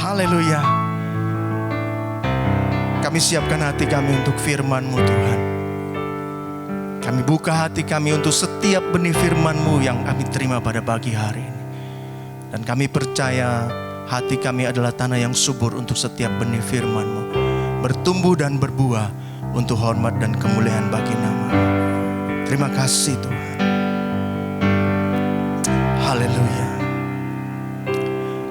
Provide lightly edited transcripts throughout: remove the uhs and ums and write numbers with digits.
Haleluya. Kami siapkan hati kami untuk firman-Mu Tuhan. Kami buka hati kami untuk setiap benih firman-Mu yang kami terima pada pagi hari ini. Dan kami percaya hati kami adalah tanah yang subur untuk setiap benih firman-Mu, bertumbuh dan berbuah untuk hormat dan kemuliaan bagi nama-Mu. Terima kasih Tuhan. Haleluya.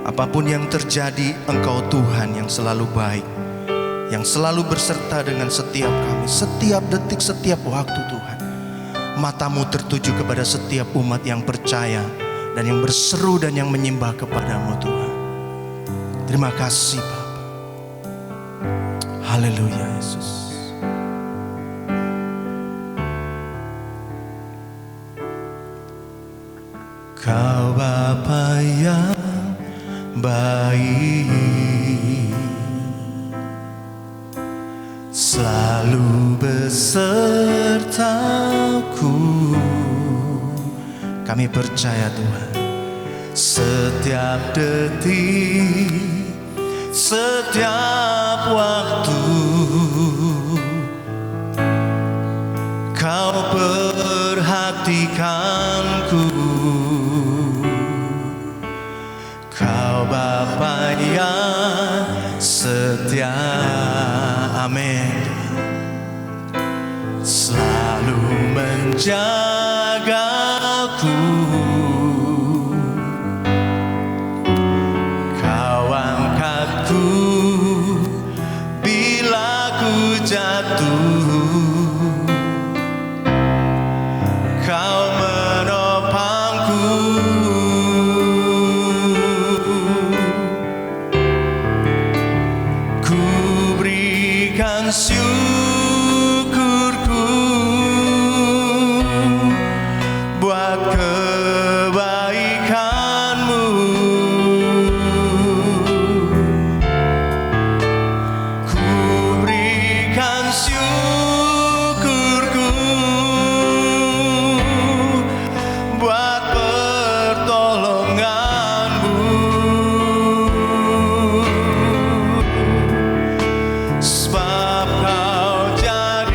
Apapun yang terjadi, Engkau Tuhan yang selalu baik, yang selalu berserta dengan setiap kami, setiap detik, setiap waktu Tuhan. Mata-Mu tertuju kepada setiap umat yang percaya dan yang berseru dan yang menyembah kepada-Mu Tuhan. Terima kasih Bapa. Haleluya Yesus. Kau Bapa yang baik, selalu besertaku. Kami percaya Tuhan, setiap detik, setiap waktu Kau perhatikanku. Kau Bapa yang setia, amin, selalu menjagaku. Kau angkatku bila ku jatuh. Kau menopangku. Ku berikan syukurku buat kebaikan-Mu. Ku berikan syukurku buat pertolongan-Mu. Sebab Kau jadikanku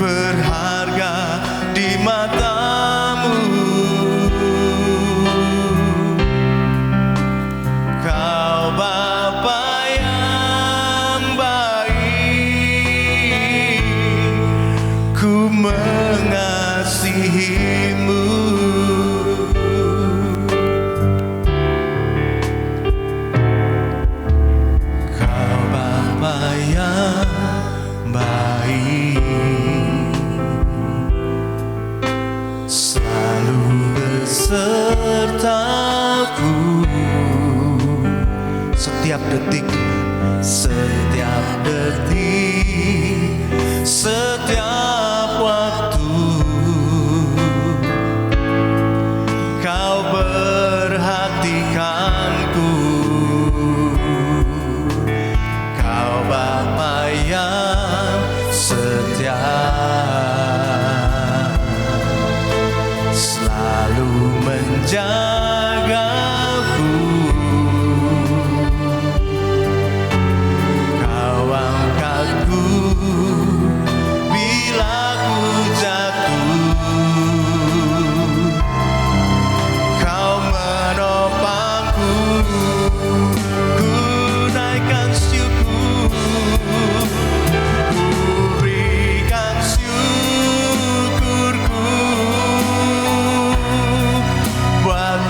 berharga di mata-Mu. Kau Bapa yang baik, ku mengasihi-Mu. Kau Bapa yang baik, selalu besertaku. Setiap detik, setiap detik, setiap waktu Kau perhatikanku. Kau Bapa yang setia, selalu menjagaku. Kau angkatku bila ku jatuh. Kau menopangku. Ku naikkan syukur. Ku berikan syukurku buat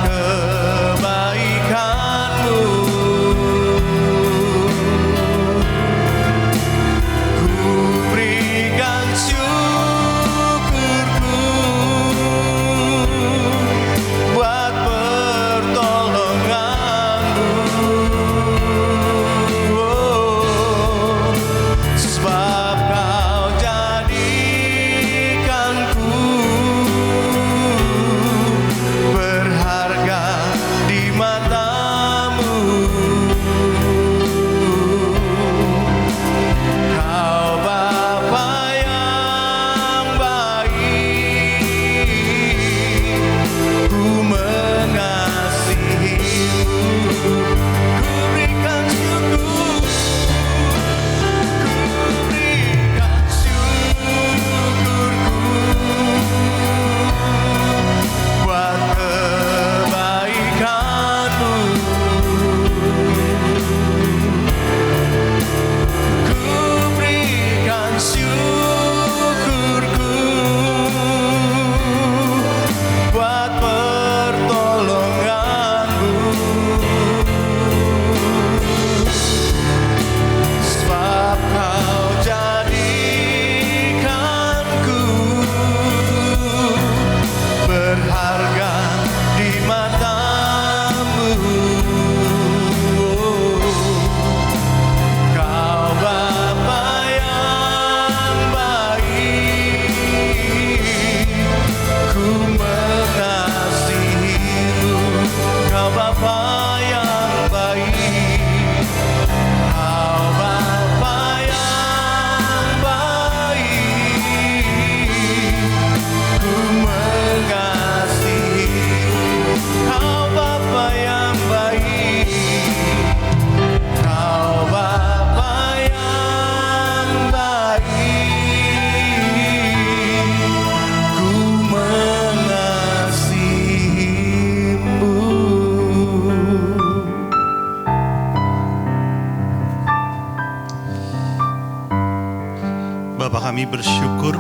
bersyukur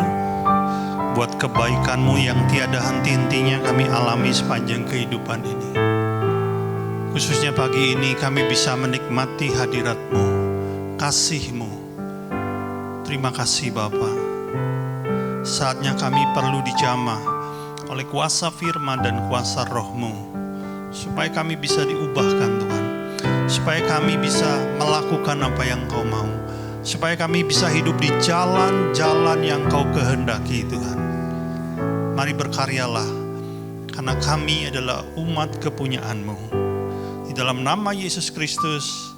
buat kebaikan-Mu yang tiada henti-hentinya kami alami sepanjang kehidupan ini. Khususnya pagi ini kami bisa menikmati hadirat-Mu, kasih-Mu. Terima kasih Bapa. Saatnya kami perlu dijamah oleh kuasa firman dan kuasa Roh-Mu, supaya kami bisa diubahkan Tuhan, supaya kami bisa melakukan apa yang Kau mau, supaya kami bisa hidup di jalan-jalan yang Kau kehendaki Tuhan. Mari berkaryalah, karena kami adalah umat kepunyaan-Mu. Di dalam nama Yesus Kristus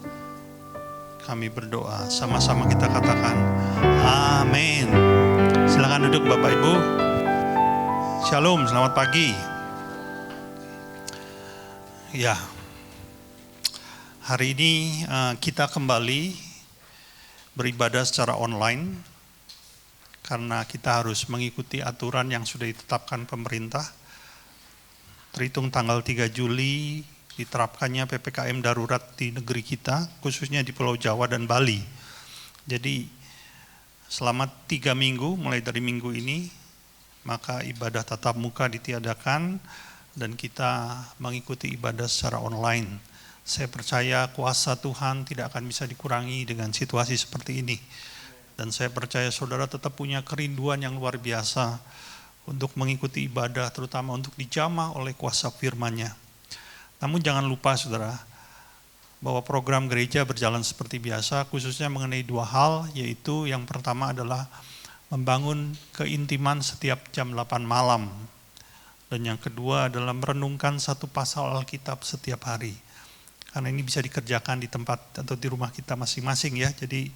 kami berdoa, sama-sama kita katakan amin. Silakan duduk Bapak Ibu. Shalom, selamat pagi. Ya, hari ini kita kembali beribadah secara online karena kita harus mengikuti aturan yang sudah ditetapkan pemerintah. Terhitung tanggal 3 Juli diterapkannya PPKM darurat di negeri kita, khususnya di Pulau Jawa dan Bali. Jadi selama 3 minggu, mulai dari minggu ini, maka ibadah tatap muka ditiadakan dan kita mengikuti ibadah secara online. Saya percaya kuasa Tuhan tidak akan bisa dikurangi dengan situasi seperti ini. Dan saya percaya saudara tetap punya kerinduan yang luar biasa untuk mengikuti ibadah, terutama untuk dijamah oleh kuasa firman-Nya. Namun jangan lupa saudara, bahwa program gereja berjalan seperti biasa, khususnya mengenai 2 hal, yaitu yang pertama adalah membangun keintiman setiap jam 8 malam. Dan yang kedua adalah merenungkan 1 pasal Alkitab setiap hari. Karena ini bisa dikerjakan di tempat atau di rumah kita masing-masing ya. Jadi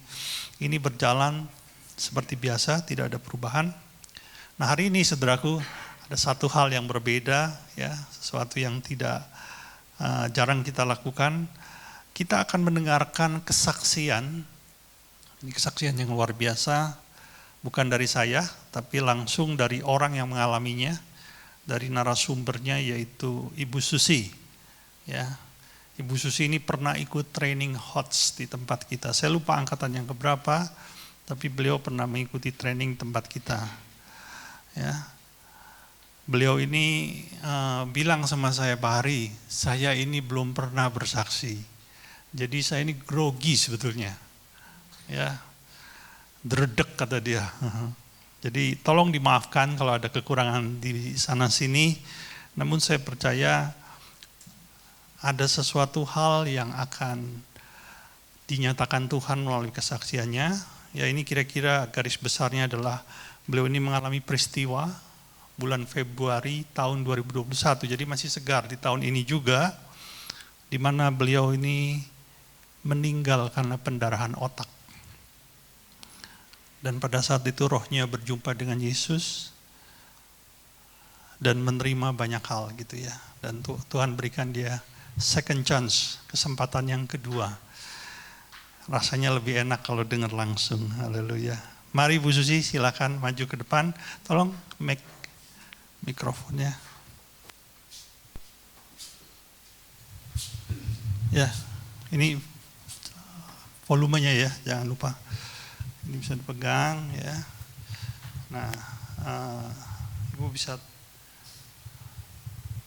ini berjalan seperti biasa, tidak ada perubahan. Nah hari ini saudaraku, ada 1 hal yang berbeda ya, sesuatu yang tidak jarang kita lakukan. Kita akan mendengarkan kesaksian. Ini kesaksian yang luar biasa, bukan dari saya, tapi langsung dari orang yang mengalaminya, dari narasumbernya yaitu Ibu Susi. Ya, Ibu Susi ini pernah ikut training HOTS di tempat kita. Saya lupa angkatan yang keberapa, tapi beliau pernah mengikuti training tempat kita. Ya. Beliau ini bilang sama saya, Pak Hari, saya ini belum pernah bersaksi. Jadi saya ini grogi sebetulnya. Ya, dredeg kata dia. Jadi tolong dimaafkan kalau ada kekurangan di sana sini. Namun saya percaya ada sesuatu hal yang akan dinyatakan Tuhan melalui kesaksiannya. Ya ini kira-kira garis besarnya adalah beliau ini mengalami peristiwa bulan Februari tahun 2021, jadi masih segar di tahun ini juga, di mana beliau ini meninggal karena pendarahan otak. Dan pada saat itu rohnya berjumpa dengan Yesus dan menerima banyak hal gitu ya. Dan Tuhan berikan dia second chance, kesempatan yang kedua. Rasanya lebih enak kalau dengar langsung. Haleluya. Mari Bu Susi silakan maju ke depan. Tolong mikrofonnya. Ya, ini volumenya ya, jangan lupa. Ini bisa dipegang ya. Nah, Ibu bisa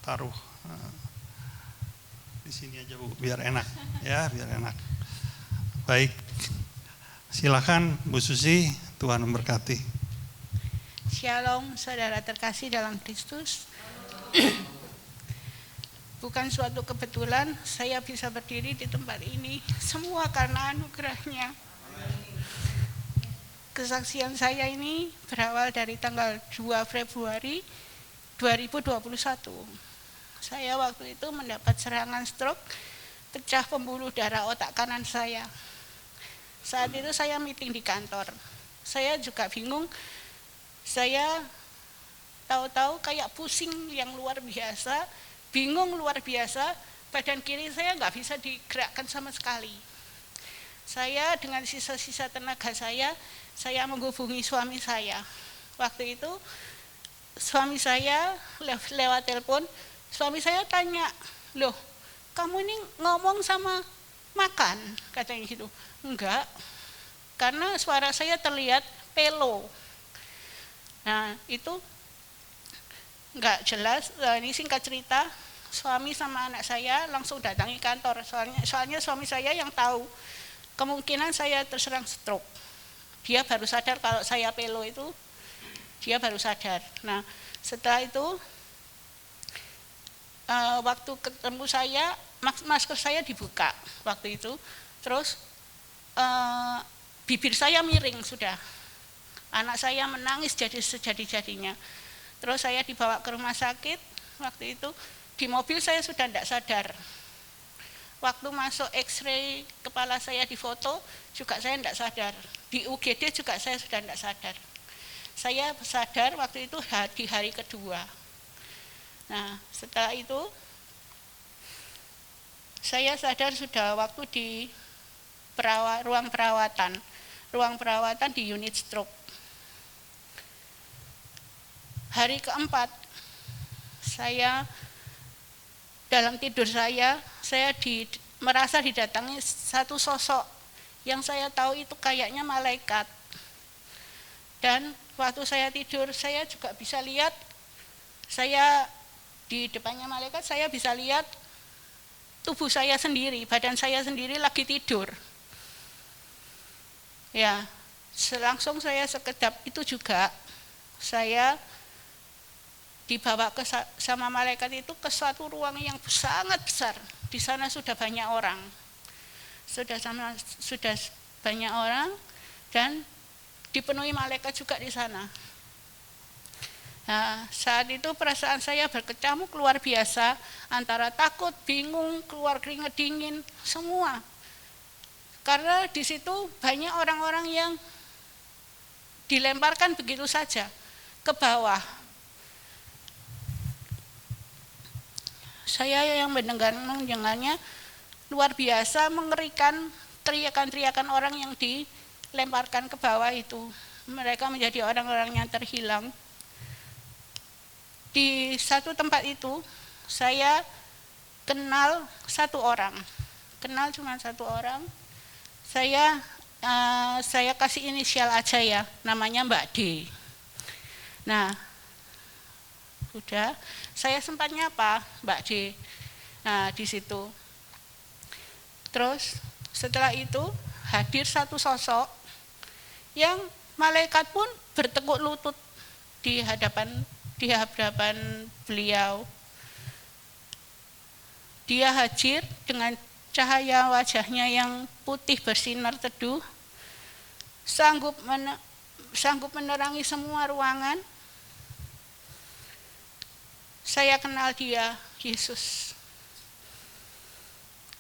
taruh di sini aja Bu, biar enak ya, biar enak. Baik, silakan Bu Susi, Tuhan memberkati. Shalom saudara terkasih dalam Kristus. Bukan suatu kebetulan saya bisa berdiri di tempat ini, semua karena anugerah-Nya. Kesaksian saya ini berawal dari tanggal 2 Februari 2021. Saya waktu itu mendapat serangan stroke, pecah pembuluh darah otak kanan saya. Saat itu saya meeting di kantor. Saya juga bingung. Saya tahu-tahu kayak pusing yang luar biasa, bingung luar biasa, badan kiri saya nggak bisa digerakkan sama sekali. Saya dengan sisa-sisa tenaga saya menghubungi suami saya. Waktu itu suami saya lewat telepon, suami saya tanya, loh kamu ini ngomong sama makan? Katanya gitu. Enggak, karena suara saya terlihat pelo. Nah, itu nggak jelas. Ini singkat cerita, suami sama anak saya langsung datangi kantor. Soalnya suami saya yang tahu kemungkinan saya terserang stroke. Dia baru sadar kalau saya pelo itu, dia baru sadar. Nah, setelah itu waktu ketemu saya, masker saya dibuka waktu itu, terus bibir saya miring sudah. Anak saya menangis jadi sejadi-jadinya. Terus saya dibawa ke rumah sakit, waktu itu di mobil saya sudah tidak sadar. Waktu masuk X-ray kepala saya difoto juga saya tidak sadar. Di UGD juga saya sudah tidak sadar. Saya sadar waktu itu di hari kedua. Nah, setelah itu saya sadar sudah waktu di ruang perawatan di unit stroke. Hari keempat, saya dalam tidur saya merasa didatangi satu sosok yang saya tahu itu kayaknya malaikat. Dan waktu saya tidur, saya juga bisa lihat, saya di depannya malaikat, saya bisa lihat tubuh saya sendiri, badan saya sendiri lagi tidur. Ya, langsung saya sekedap itu juga, saya dibawa sama malaikat itu ke suatu ruang yang sangat besar. Di sana sudah banyak orang. Sudah banyak orang dan dipenuhi malaikat juga di sana. Nah, saat itu perasaan saya berkecamuk luar biasa, antara takut, bingung, keluar keringat dingin, semua. Karena di situ banyak orang-orang yang dilemparkan begitu saja ke bawah. Saya yang mendengarnya luar biasa, mengerikan, teriakan-teriakan orang yang dilemparkan ke bawah itu. Mereka menjadi orang-orang yang terhilang. Di satu tempat itu saya kenal satu orang, cuma satu orang. Saya kasih inisial aja ya, namanya Mbak D. Nah, udah, saya sempat nyapa Mbak D. Nah, di situ. Terus setelah itu hadir satu sosok yang malaikat pun bertekuk lutut di hadapan beliau. Dia hadir dengan cahaya wajahnya yang putih bersinar teduh, sanggup menerangi semua ruangan. Saya kenal dia, Yesus.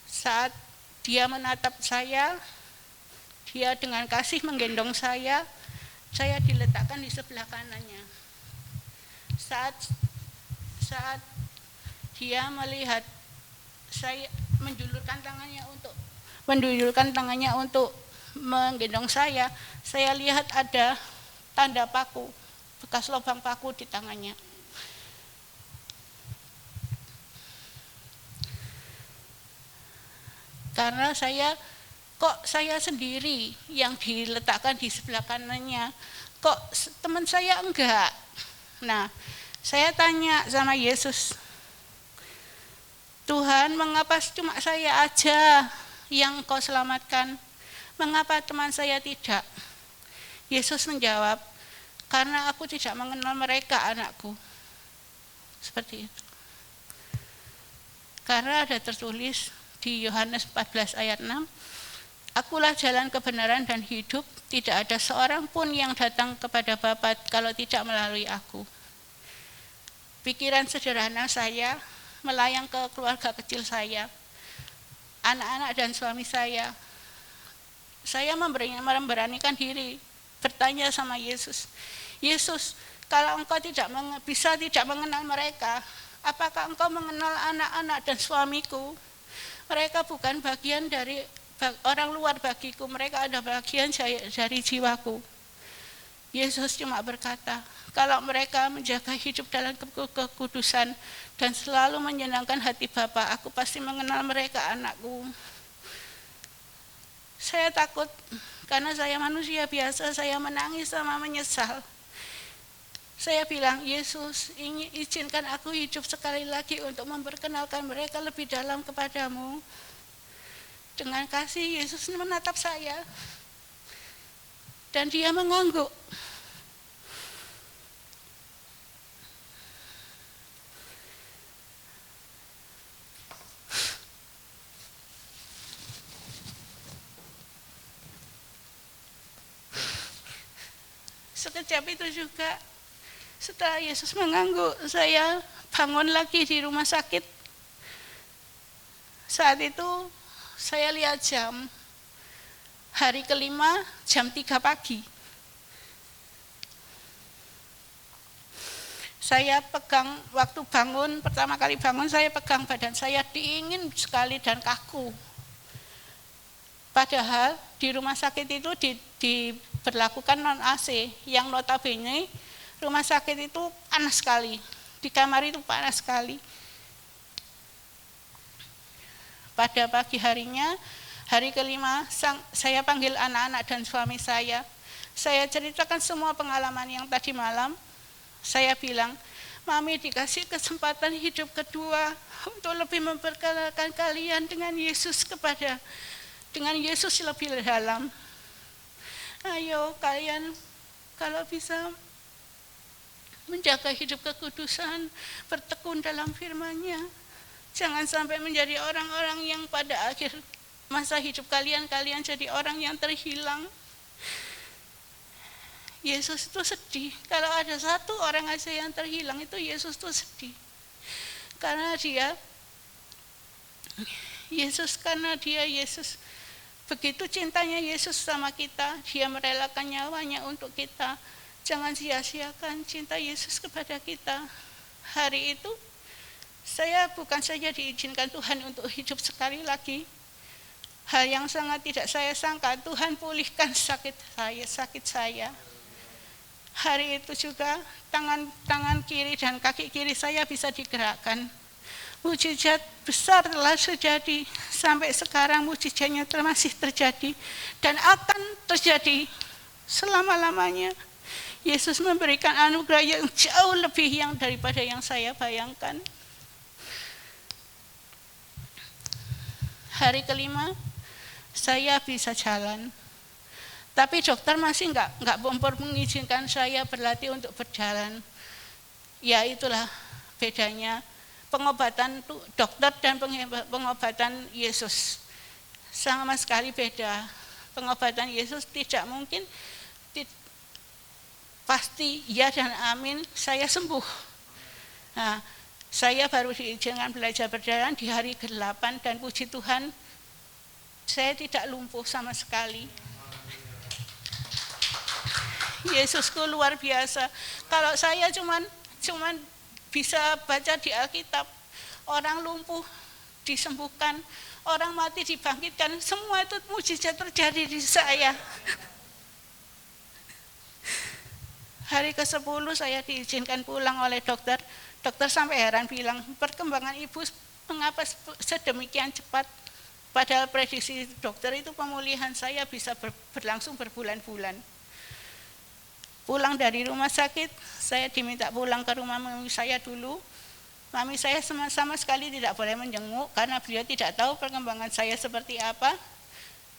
Saat dia menatap saya, dia dengan kasih menggendong saya diletakkan di sebelah kanannya. Saat dia melihat saya menjulurkan tangannya untuk menggendong saya lihat ada tanda paku, bekas lubang paku di tangannya. Karena saya sendiri yang diletakkan di sebelah kanannya, kok teman saya enggak. Nah, saya tanya sama Yesus, Tuhan, mengapa cuma saya aja yang kau selamatkan? Mengapa teman saya tidak? Yesus menjawab, karena aku tidak mengenal mereka, anakku. Seperti itu. Karena ada tertulis di Yohanes 14 ayat 6, akulah jalan kebenaran dan hidup, tidak ada seorang pun yang datang kepada Bapa kalau tidak melalui aku. Pikiran sederhana saya melayang ke keluarga kecil saya, anak-anak dan suami saya. Saya memberanikan diri bertanya sama Yesus, Yesus, kalau engkau tidak mengenal mereka, apakah engkau mengenal anak-anak dan suamiku? Mereka bukan bagian dari orang luar bagiku, mereka ada bagian dari jiwaku. Yesus cuma berkata, kalau mereka menjaga hidup dalam kekudusan dan selalu menyenangkan hati Bapa, aku pasti mengenal mereka, anakku. Saya takut karena saya manusia biasa, saya menangis sama menyesal. Saya bilang, Yesus, izinkan aku hidup sekali lagi untuk memperkenalkan mereka lebih dalam kepadamu. Dengan kasih, Yesus menatap saya. Dan dia mengangguk. Sekejap itu juga, setelah Yesus mengangguk, saya bangun lagi di rumah sakit. Saat itu saya lihat jam, hari kelima jam 3 pagi. Saya pegang, waktu bangun, pertama kali bangun saya pegang badan saya dingin sekali dan kaku. Padahal di rumah sakit itu diberlakukan non AC, yang notabene rumah sakit itu panas sekali. Di kamar itu panas sekali. Pada pagi harinya, hari kelima, saya panggil anak-anak dan suami saya. Saya ceritakan semua pengalaman yang tadi malam. Saya bilang, Mami dikasih kesempatan hidup kedua untuk lebih memperkenalkan kalian dengan Yesus dengan Yesus lebih dalam. Ayo kalian kalau bisa menjaga hidup kekudusan, bertekun dalam firman-Nya. Jangan sampai menjadi orang-orang yang pada akhir masa hidup kalian jadi orang yang terhilang. Yesus itu sedih. Kalau ada satu orang aja yang terhilang, itu Yesus itu sedih. Karena Yesus begitu cintanya Yesus sama kita, dia merelakan nyawanya untuk kita. Jangan sia-siakan cinta Yesus kepada kita. Hari itu saya bukan saja diizinkan Tuhan untuk hidup sekali lagi. Hal yang sangat tidak saya sangka, Tuhan pulihkan sakit saya. Hari itu juga tangan kiri dan kaki kiri saya bisa digerakkan. Mujizat besar telah terjadi. Sampai sekarang mujizatnya masih terjadi dan akan terjadi selama-lamanya. Yesus memberikan anugerah yang jauh lebih daripada yang saya bayangkan. Hari kelima, saya bisa jalan. Tapi dokter masih enggak mengizinkan saya berlatih untuk berjalan. Ya itulah bedanya pengobatan dokter dan pengobatan Yesus. Sama sekali beda. Pengobatan Yesus tidak mungkin pasti ya dan amin saya sembuh. Nah, saya baru diizinkan belajar berjalan di hari ke-8 dan puji Tuhan saya tidak lumpuh sama sekali. Yesusku luar biasa. Kalau saya cuman bisa baca di Alkitab, orang lumpuh disembuhkan, orang mati dibangkitkan, semua itu mujizat terjadi di saya. Hari ke-10 saya diizinkan pulang oleh dokter. Dokter sampai heran bilang, perkembangan ibu mengapa sedemikian cepat? Padahal prediksi dokter itu pemulihan saya bisa berlangsung berbulan-bulan. Pulang dari rumah sakit, saya diminta pulang ke rumah mami saya dulu. Mami saya sama sekali tidak boleh menjenguk karena beliau tidak tahu perkembangan saya seperti apa.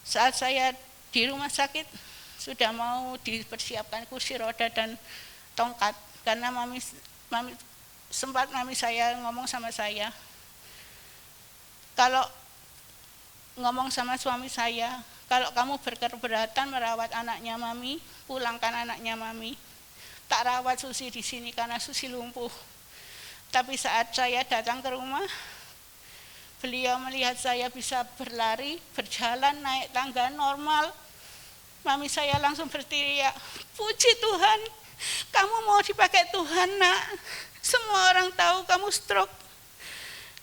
Saat saya di rumah sakit, sudah mau dipersiapkan kursi roda dan tongkat karena mami saya ngomong sama saya, kalau ngomong sama suami saya, kalau kamu berkeberatan merawat anaknya mami, pulangkan anaknya mami. Tak rawat Susi di sini karena Susi lumpuh. Tapi saat saya datang ke rumah, beliau melihat saya bisa berlari, berjalan, naik tangga normal. Mami saya langsung berteriak, puji Tuhan, kamu mau dipakai Tuhan nak. Semua orang tahu kamu stroke.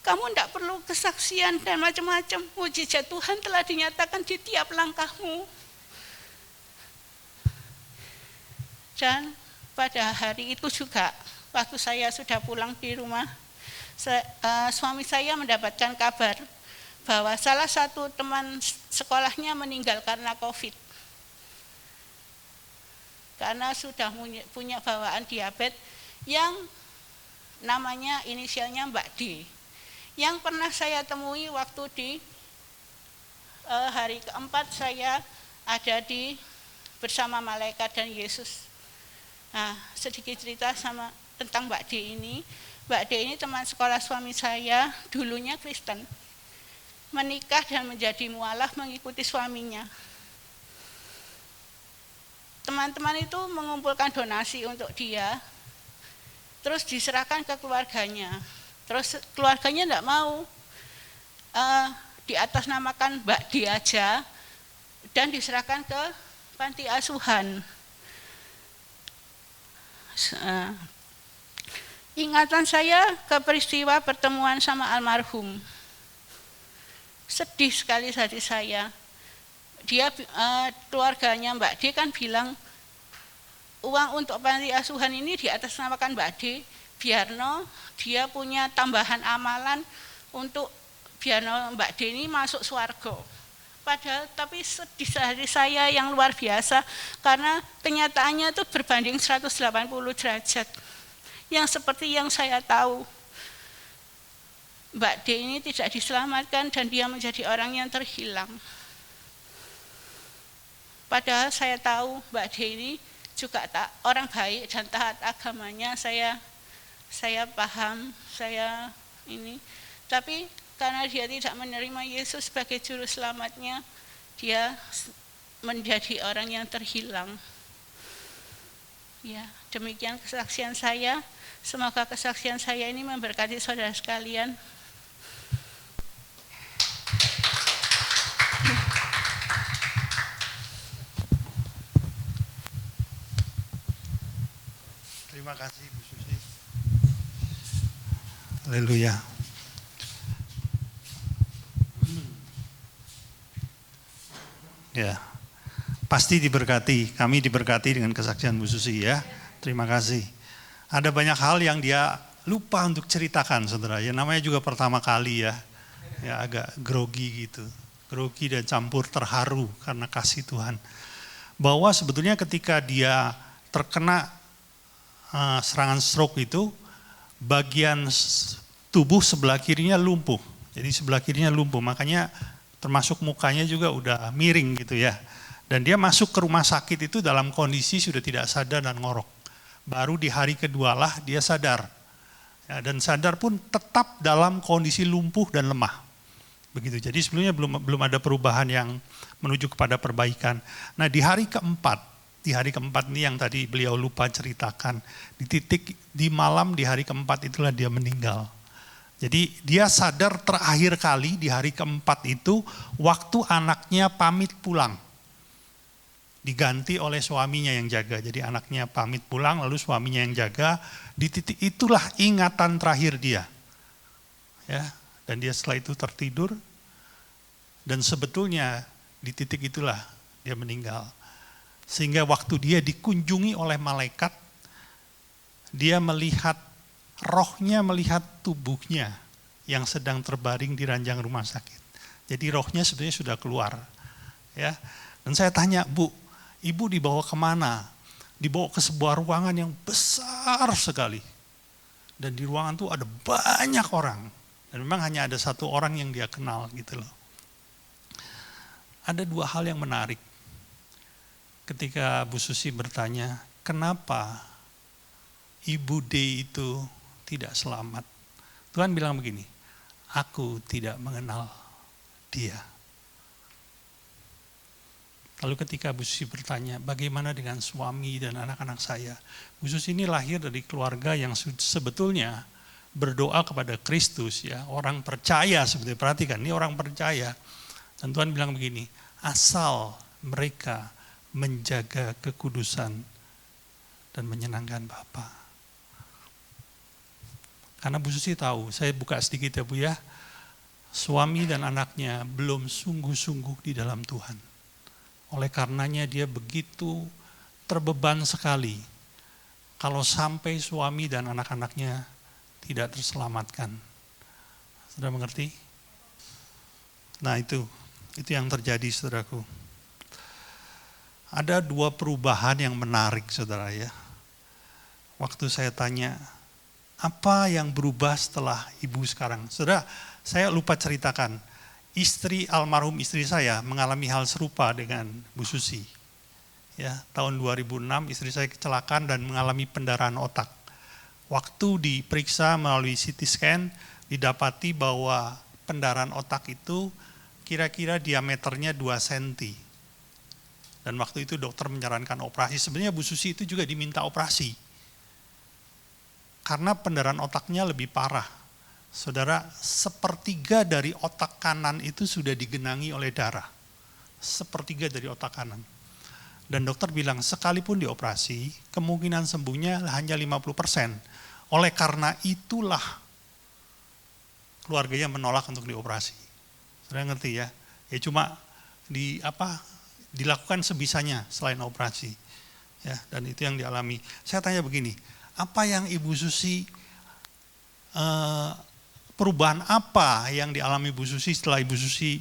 Kamu tidak perlu kesaksian dan macam-macam. Mujizat Tuhan telah dinyatakan di tiap langkahmu. Dan pada hari itu juga, waktu saya sudah pulang di rumah, suami saya mendapatkan kabar bahwa salah satu teman sekolahnya meninggal karena COVID. Karena sudah punya bawaan diabetes, yang namanya inisialnya Mbak D, yang pernah saya temui waktu di hari keempat saya ada di bersama malaikat dan Yesus. Nah, sedikit cerita tentang Mbak D ini. Mbak D ini teman sekolah suami saya, dulunya Kristen, menikah dan menjadi mualaf mengikuti suaminya. Teman-teman itu mengumpulkan donasi untuk dia, terus diserahkan ke keluarganya. Terus keluarganya enggak mau, diatasnamakan Mbak D aja, dan diserahkan ke panti asuhan. Ingatan saya ke peristiwa pertemuan sama almarhum. Sedih sekali hati saya. Dia keluarganya Mbak D kan bilang uang untuk panti asuhan ini diatasnamakan Mbak D, biarno dia punya tambahan amalan untuk biarno Mbak D ini masuk surga. Padahal tapi sedih hati saya yang luar biasa karena kenyataannya itu berbanding 180 derajat. Yang seperti yang saya tahu, Mbak D ini tidak diselamatkan dan dia menjadi orang yang terhilang. Padahal saya tahu Mbak D ini juga orang baik dan taat agamanya, saya paham, tapi karena dia tidak menerima Yesus sebagai juru selamatnya, dia menjadi orang yang terhilang. Ya, demikian kesaksian saya. Semoga kesaksian saya ini memberkati saudara sekalian. Terima kasih Bu Susi. Haleluya. Ya, pasti diberkati. Kami diberkati dengan kesaksian Bu Susi ya. Terima kasih. Ada banyak hal yang dia lupa untuk ceritakan, saudara. Ya, namanya juga pertama kali ya. Ya, agak grogi gitu. Grogi dan campur terharu karena kasih Tuhan. Bahwa sebetulnya ketika dia terkena serangan stroke itu, bagian tubuh sebelah kirinya lumpuh. Jadi sebelah kirinya lumpuh, makanya termasuk mukanya juga udah miring gitu ya. Dan dia masuk ke rumah sakit itu dalam kondisi sudah tidak sadar dan ngorok. Baru di hari kedua lah dia sadar. Ya, dan sadar pun tetap dalam kondisi lumpuh dan lemah. Begitu. Jadi sebelumnya belum ada perubahan yang menuju kepada perbaikan. Nah, di hari keempat ini yang tadi beliau lupa ceritakan, di malam di hari keempat itulah dia meninggal. Jadi dia sadar terakhir kali di hari keempat itu waktu anaknya pamit pulang. Diganti oleh suaminya yang jaga. Jadi anaknya pamit pulang lalu suaminya yang jaga. Di titik itulah ingatan terakhir dia. Ya, dan dia setelah itu tertidur. Dan sebetulnya di titik itulah dia meninggal. Sehingga waktu dia dikunjungi oleh malaikat, dia melihat, rohnya melihat tubuhnya yang sedang terbaring di ranjang rumah sakit. Jadi rohnya sebenarnya sudah keluar. Ya. Dan saya tanya, Bu, Ibu dibawa kemana? Dibawa ke sebuah ruangan yang besar sekali. Dan di ruangan itu ada banyak orang. Dan memang hanya ada satu orang yang dia kenal gitu loh. Ada dua hal yang menarik. Ketika Bu Susi bertanya, kenapa Ibu D itu tidak selamat? Tuhan bilang begini, aku tidak mengenal dia. Lalu ketika Bu Susi bertanya, bagaimana dengan suami dan anak-anak saya? Bu Susi ini lahir dari keluarga yang sebetulnya berdoa kepada Kristus, ya, orang percaya sebetulnya. Perhatikan, ini orang percaya. Dan Tuhan bilang begini, asal mereka menjaga kekudusan dan menyenangkan Bapa. Karena Bu Susi tahu, saya buka sedikit ya Bu ya, suami dan anaknya belum sungguh-sungguh di dalam Tuhan. Oleh karenanya dia begitu terbeban sekali kalau sampai suami dan anak-anaknya tidak terselamatkan. Sudah mengerti? Nah itu yang terjadi saudaraku. Ada dua perubahan yang menarik saudara ya. waktu saya tanya, apa yang berubah setelah ibu sekarang? Saudara, saya lupa ceritakan, almarhum istri saya mengalami hal serupa dengan Bu Susi. Ya, tahun 2006 istri saya kecelakaan dan mengalami pendarahan otak. Waktu diperiksa melalui CT scan, didapati bahwa pendarahan otak itu kira-kira diameternya 2 cm. Dan waktu itu dokter menyarankan operasi. Sebenarnya Bu Susi itu juga diminta operasi. Karena pendarahan otaknya lebih parah. Saudara, 1/3 dari otak kanan itu sudah digenangi oleh darah. 1/3 dari otak kanan. Dan dokter bilang, sekalipun dioperasi, kemungkinan sembuhnya hanya 50%. Oleh karena itulah, keluarganya menolak untuk dioperasi. Saudara ngerti ya? Ya cuma dilakukan sebisanya selain operasi. Ya, dan itu yang dialami. Saya tanya begini, apa yang Ibu Susi, perubahan apa yang dialami Ibu Susi setelah Ibu Susi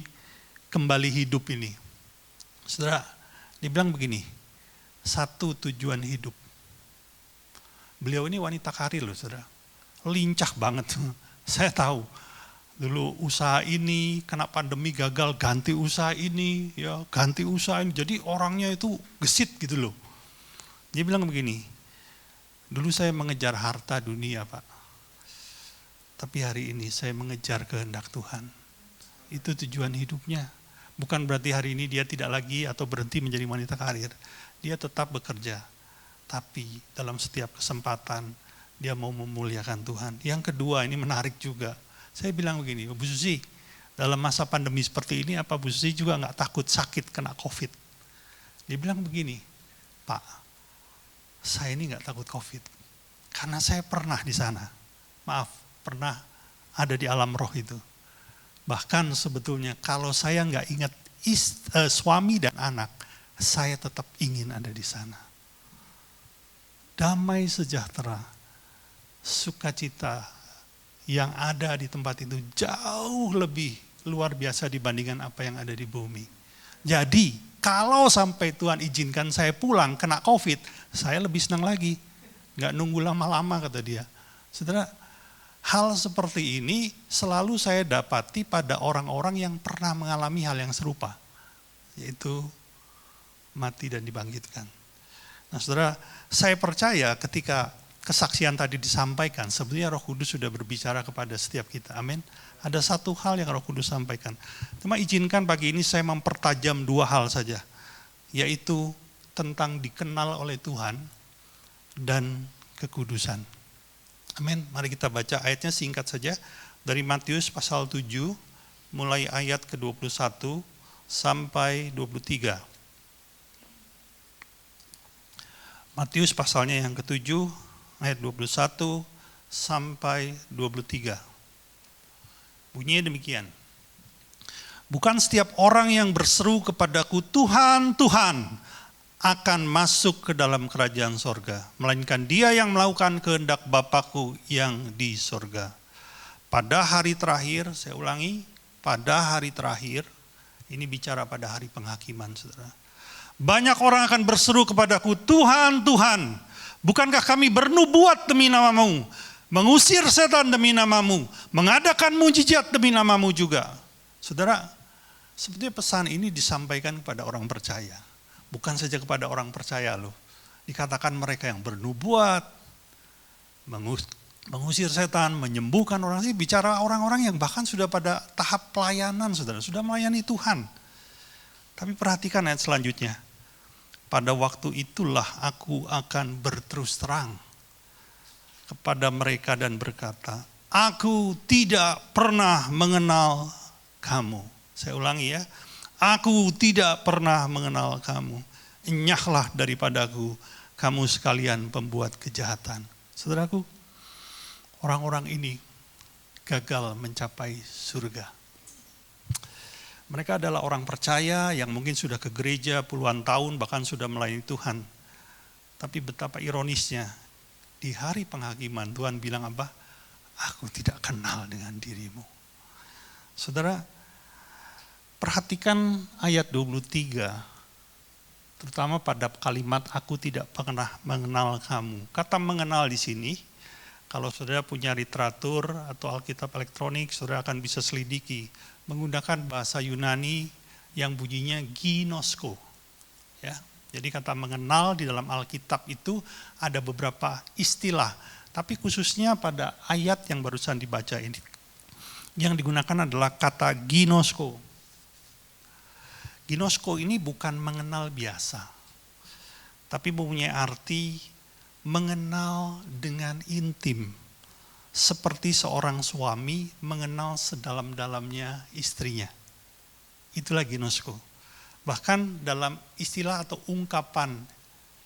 kembali hidup ini? Saudara, dibilang begini, satu tujuan hidup. Beliau ini wanita karir loh saudara, lincah banget. Saya tahu, dulu usaha ini, kena pandemi gagal, ganti usaha ini, ya ganti usaha ini. Jadi orangnya itu gesit gitu loh. Dia bilang begini, dulu saya mengejar harta dunia Pak, tapi hari ini saya mengejar kehendak Tuhan. Itu tujuan hidupnya. Bukan berarti hari ini dia tidak lagi atau berhenti menjadi wanita karir. Dia tetap bekerja, tapi dalam setiap kesempatan dia mau memuliakan Tuhan. Yang kedua, ini menarik juga. Saya bilang begini, Bu Susi, dalam masa pandemi seperti ini apa Bu Susi juga nggak takut sakit kena COVID? Dia bilang begini, Pak, saya ini nggak takut COVID, karena saya pernah di sana. Maaf, pernah ada di alam roh itu. Bahkan sebetulnya kalau saya nggak ingat suami dan anak, saya tetap ingin ada di sana. Damai sejahtera, sukacita yang ada di tempat itu jauh lebih luar biasa dibandingkan apa yang ada di bumi. Jadi kalau sampai Tuhan izinkan saya pulang kena COVID, saya lebih senang lagi. Nggak nunggu lama-lama kata dia. Saudara, hal seperti ini selalu saya dapati pada orang-orang yang pernah mengalami hal yang serupa. Yaitu mati dan dibangkitkan. Nah saudara, saya percaya ketika kesaksian tadi disampaikan, sebenarnya Roh Kudus sudah berbicara kepada setiap kita. Amin. Ada satu hal yang Roh Kudus sampaikan. Cuma izinkan pagi ini saya mempertajam 2 hal saja. Yaitu tentang dikenal oleh Tuhan dan kekudusan. Amin. Mari kita baca ayatnya singkat saja. Dari Matius pasal 7, mulai ayat ke-21 sampai 23. Matius pasalnya yang ke-7, ayat 21 sampai 23. Bunyinya demikian. Bukan setiap orang yang berseru kepadaku, Tuhan, Tuhan, akan masuk ke dalam kerajaan sorga, melainkan dia yang melakukan kehendak Bapakku yang di sorga. Pada hari terakhir, saya ulangi, pada hari terakhir, ini bicara pada hari penghakiman, saudara. Banyak orang akan berseru kepadaku, Tuhan, Tuhan, bukankah kami bernubuat demi namamu, mengusir setan demi namamu, mengadakan mujizat demi namamu juga. Saudara, sebetulnya pesan ini disampaikan kepada orang percaya. Bukan saja kepada orang percaya loh. Dikatakan mereka yang bernubuat, mengusir setan, menyembuhkan orang. Ini bicara orang-orang yang bahkan sudah pada tahap pelayanan, saudara. Sudah melayani Tuhan. Tapi perhatikan ayat selanjutnya. Pada waktu itulah aku akan berterus terang kepada mereka dan berkata, aku tidak pernah mengenal kamu. Saya ulangi ya, aku tidak pernah mengenal kamu. Enyahlah daripadaku, kamu sekalian pembuat kejahatan. Saudaraku, orang-orang ini gagal mencapai surga. Mereka adalah orang percaya yang mungkin sudah ke gereja puluhan tahun, bahkan sudah melayani Tuhan. Tapi betapa ironisnya, di hari penghakiman Tuhan bilang apa? Aku tidak kenal dengan dirimu. Saudara, perhatikan ayat 23. terutama pada kalimat aku tidak pernah mengenal kamu. Kata mengenal di sini, kalau saudara punya literatur atau Alkitab elektronik, saudara akan bisa selidiki menggunakan bahasa Yunani yang bunyinya ginosko. Ya, jadi kata mengenal di dalam Alkitab itu ada beberapa istilah, tapi khususnya pada ayat yang barusan dibaca ini, yang digunakan adalah kata ginosko. Ginosko ini bukan mengenal biasa, tapi mempunyai arti mengenal dengan intim, seperti seorang suami mengenal sedalam-dalamnya istrinya. Itulah ginosko. Bahkan dalam istilah atau ungkapan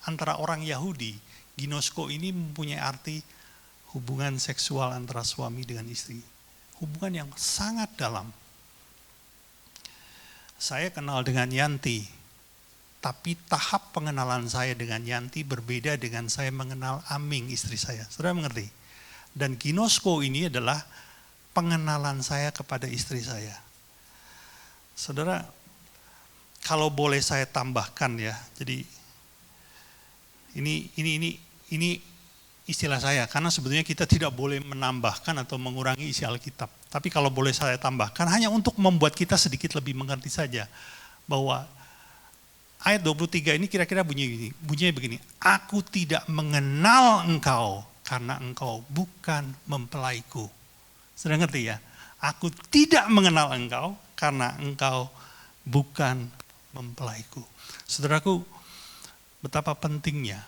antara orang Yahudi, ginosko ini mempunyai arti hubungan seksual antara suami dengan istri. Hubungan yang sangat dalam. Saya kenal dengan Yanti, tapi tahap pengenalan saya dengan Yanti berbeda dengan saya mengenal Aming, istri saya. Saudara mengerti? Dan ginosko ini adalah pengenalan saya kepada istri saya. Saudara, kalau boleh saya tambahkan ya, jadi ini istilah saya, karena sebetulnya kita tidak boleh menambahkan atau mengurangi isi Alkitab. Tapi kalau boleh saya tambahkan, hanya untuk membuat kita sedikit lebih mengerti saja, bahwa ayat 23 ini kira-kira bunyinya begini, aku tidak mengenal engkau karena engkau bukan mempelaiku. Sudah ngerti ya? Aku tidak mengenal engkau karena engkau bukan mempelaiku. Saudaraku, betapa pentingnya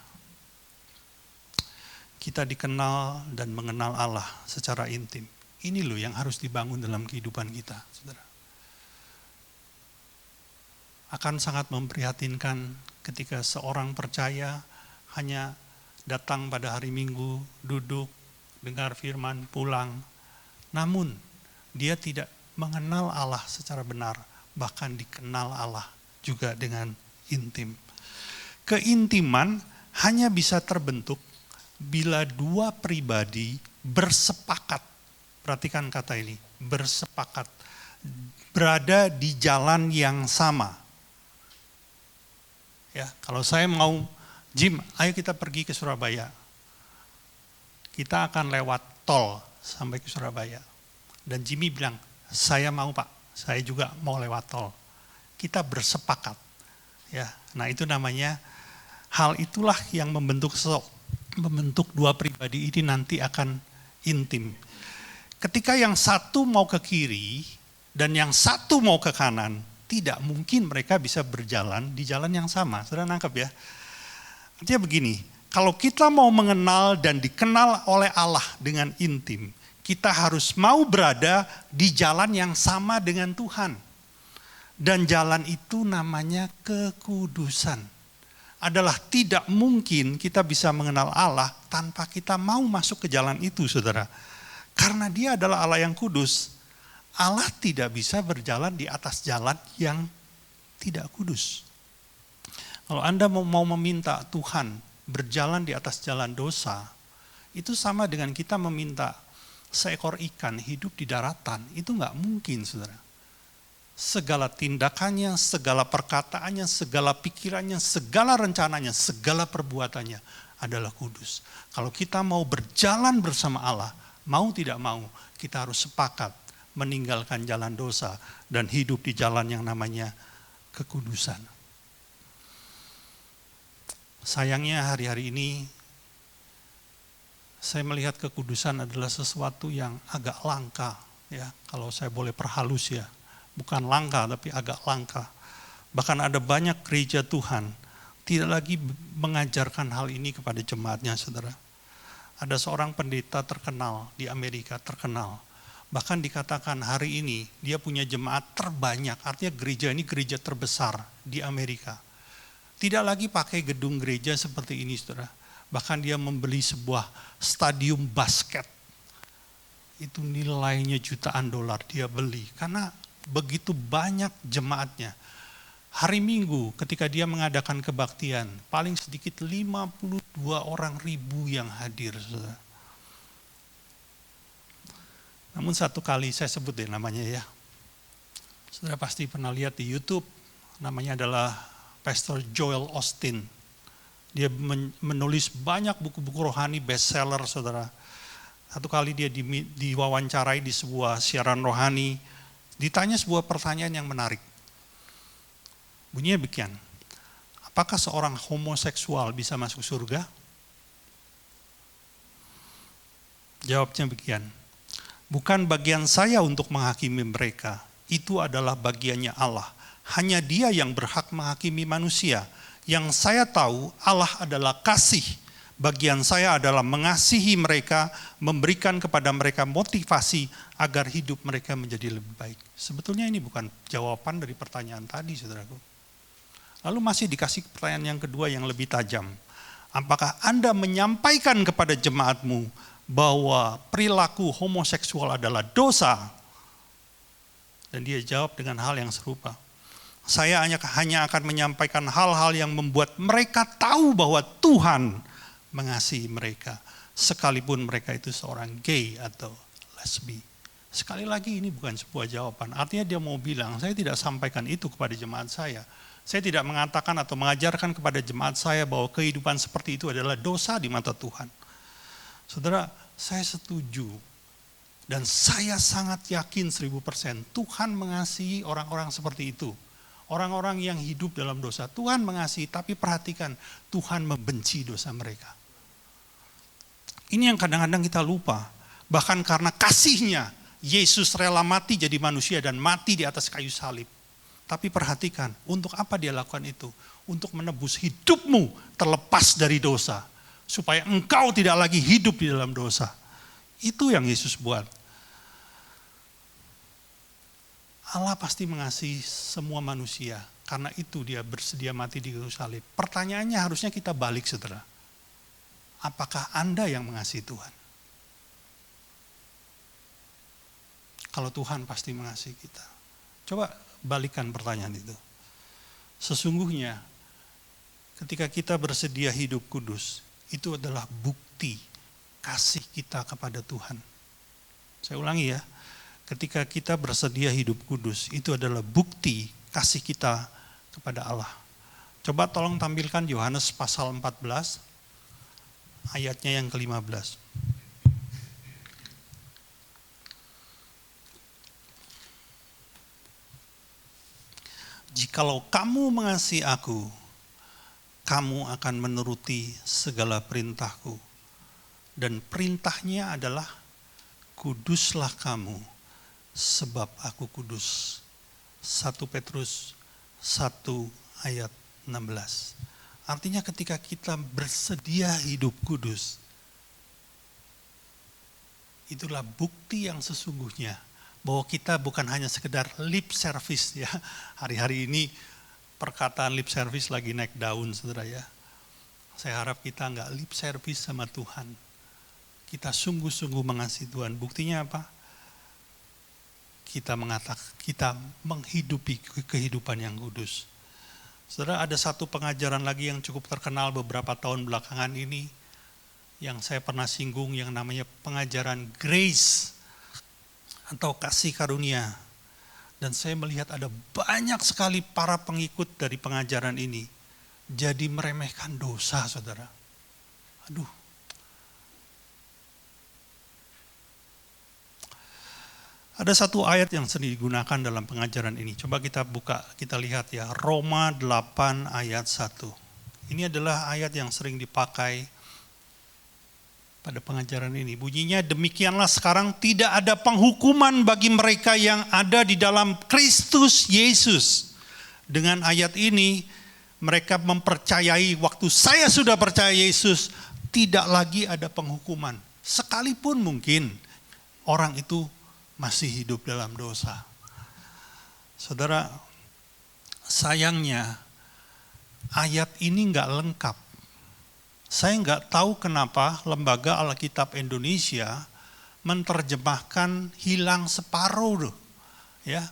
kita dikenal dan mengenal Allah secara intim. Ini loh yang harus dibangun dalam kehidupan kita, saudara. Akan sangat memprihatinkan ketika seorang percaya hanya datang pada hari Minggu, duduk, dengar firman, pulang. Namun, dia tidak mengenal Allah secara benar, bahkan dikenal Allah juga dengan intim. Keintiman hanya bisa terbentuk bila dua pribadi bersepakat. Perhatikan kata ini, bersepakat. Berada di jalan yang sama. Ya, kalau saya mau, Jim, ayo kita pergi ke Surabaya. Kita akan lewat tol sampai ke Surabaya. Dan Jimmy bilang, saya mau Pak, saya juga mau lewat tol. Kita bersepakat. Ya, nah itu namanya, hal itulah yang membentuk dua pribadi ini nanti akan intim. Ketika yang satu mau ke kiri dan yang satu mau ke kanan, tidak mungkin mereka bisa berjalan di jalan yang sama. Saudara nangkep ya? Artinya begini, kalau kita mau mengenal dan dikenal oleh Allah dengan intim, kita harus mau berada di jalan yang sama dengan Tuhan. Dan jalan itu namanya kekudusan. Adalah tidak mungkin kita bisa mengenal Allah tanpa kita mau masuk ke jalan itu, saudara. Karena dia adalah Allah yang kudus. Allah tidak bisa berjalan di atas jalan yang tidak kudus. Kalau Anda mau meminta Tuhan berjalan di atas jalan dosa, itu sama dengan kita meminta seekor ikan hidup di daratan. Itu nggak mungkin, saudara. Segala tindakannya, segala perkataannya, segala pikirannya, segala rencananya, segala perbuatannya adalah kudus. Kalau kita mau berjalan bersama Allah, mau tidak mau, kita harus sepakat meninggalkan jalan dosa dan hidup di jalan yang namanya kekudusan. Sayangnya hari-hari ini, saya melihat kekudusan adalah sesuatu yang agak langka. Ya, kalau saya boleh perhalus ya. Bukan langka, tapi agak langka. Bahkan ada banyak gereja Tuhan tidak lagi mengajarkan hal ini kepada jemaatnya, saudara. Ada seorang pendeta terkenal di Amerika, terkenal. Bahkan dikatakan hari ini dia punya jemaat terbanyak, artinya gereja ini gereja terbesar di Amerika. Tidak lagi pakai gedung gereja seperti ini, saudara. Bahkan dia membeli sebuah stadium basket. Itu nilainya jutaan dolar dia beli, karena begitu banyak jemaatnya. Hari Minggu ketika dia mengadakan kebaktian, paling sedikit 52 orang ribu yang hadir. Namun satu kali saya sebut deh namanya ya. Saudara pasti pernah lihat di YouTube, namanya adalah Pastor Joel Osteen. Dia menulis banyak buku-buku rohani bestseller, saudara. Satu kali dia diwawancarai di sebuah siaran rohani, ditanya sebuah pertanyaan yang menarik. Bunyinya demikian, apakah seorang homoseksual bisa masuk surga? Jawabnya demikian, bukan bagian saya untuk menghakimi mereka, itu adalah bagiannya Allah. Hanya Dia yang berhak menghakimi manusia. Yang saya tahu, Allah adalah kasih. Bagian saya adalah mengasihi mereka, memberikan kepada mereka motivasi agar hidup mereka menjadi lebih baik. Sebetulnya ini bukan jawaban dari pertanyaan tadi, saudaraku. Lalu masih dikasih pertanyaan yang kedua yang lebih tajam. Apakah Anda menyampaikan kepada jemaatmu bahwa perilaku homoseksual adalah dosa? Dan dia jawab dengan hal yang serupa. Saya hanya akan menyampaikan hal-hal yang membuat mereka tahu bahwa Tuhan mengasihi mereka, sekalipun mereka itu seorang gay atau lesbi. Sekali lagi ini bukan sebuah jawaban. Artinya dia mau bilang, saya tidak sampaikan itu kepada jemaat saya. Saya tidak mengatakan atau mengajarkan kepada jemaat saya bahwa kehidupan seperti itu adalah dosa di mata Tuhan. Saudara, saya setuju. Dan saya sangat yakin 1000% Tuhan mengasihi orang-orang seperti itu. Orang-orang yang hidup dalam dosa, Tuhan mengasihi, tapi perhatikan, Tuhan membenci dosa mereka. Ini yang kadang-kadang kita lupa. Bahkan karena kasihnya, Yesus rela mati jadi manusia dan mati di atas kayu salib. Tapi perhatikan, untuk apa dia lakukan itu? Untuk menebus hidupmu terlepas dari dosa. Supaya engkau tidak lagi hidup di dalam dosa. Itu yang Yesus buat. Allah pasti mengasihi semua manusia. Karena itu dia bersedia mati di kayu salib. Pertanyaannya harusnya kita balik, saudara. Apakah Anda yang mengasihi Tuhan? Kalau Tuhan pasti mengasihi kita. Coba balikan pertanyaan itu. Sesungguhnya ketika kita bersedia hidup kudus, itu adalah bukti kasih kita kepada Tuhan. Saya ulangi ya. Ketika kita bersedia hidup kudus, itu adalah bukti kasih kita kepada Allah. Coba tolong tampilkan Yohanes pasal 14, ayatnya yang ke-15. Jikalau kamu mengasihi aku, kamu akan menuruti segala perintahku. Dan perintahnya adalah, kuduslah kamu, sebab aku kudus. 1 Petrus 1 ayat 16. Artinya ketika kita bersedia hidup kudus, itulah bukti yang sesungguhnya bahwa kita bukan hanya sekedar lip service ya. Hari-hari ini perkataan lip service lagi naik daun, saudara ya. Saya harap kita enggak lip service sama Tuhan. Kita sungguh-sungguh mengasihi Tuhan. Buktinya apa? Kita menghidupi kehidupan yang kudus. Saudara, ada satu pengajaran lagi yang cukup terkenal beberapa tahun belakangan ini, yang saya pernah singgung, yang namanya pengajaran grace atau kasih karunia. Dan saya melihat ada banyak sekali para pengikut dari pengajaran ini jadi meremehkan dosa, saudara. Aduh. Ada satu ayat yang sering digunakan dalam pengajaran ini. Coba kita buka, kita lihat ya. Roma 8 ayat 1. Ini adalah ayat yang sering dipakai pada pengajaran ini. Bunyinya, demikianlah sekarang tidak ada penghukuman bagi mereka yang ada di dalam Kristus Yesus. Dengan ayat ini, mereka mempercayai waktu saya sudah percaya Yesus, tidak lagi ada penghukuman. Sekalipun mungkin orang itu masih hidup dalam dosa. Saudara, sayangnya ayat ini enggak lengkap. Saya enggak tahu kenapa Lembaga Alkitab Indonesia menerjemahkan hilang separuh. Ya,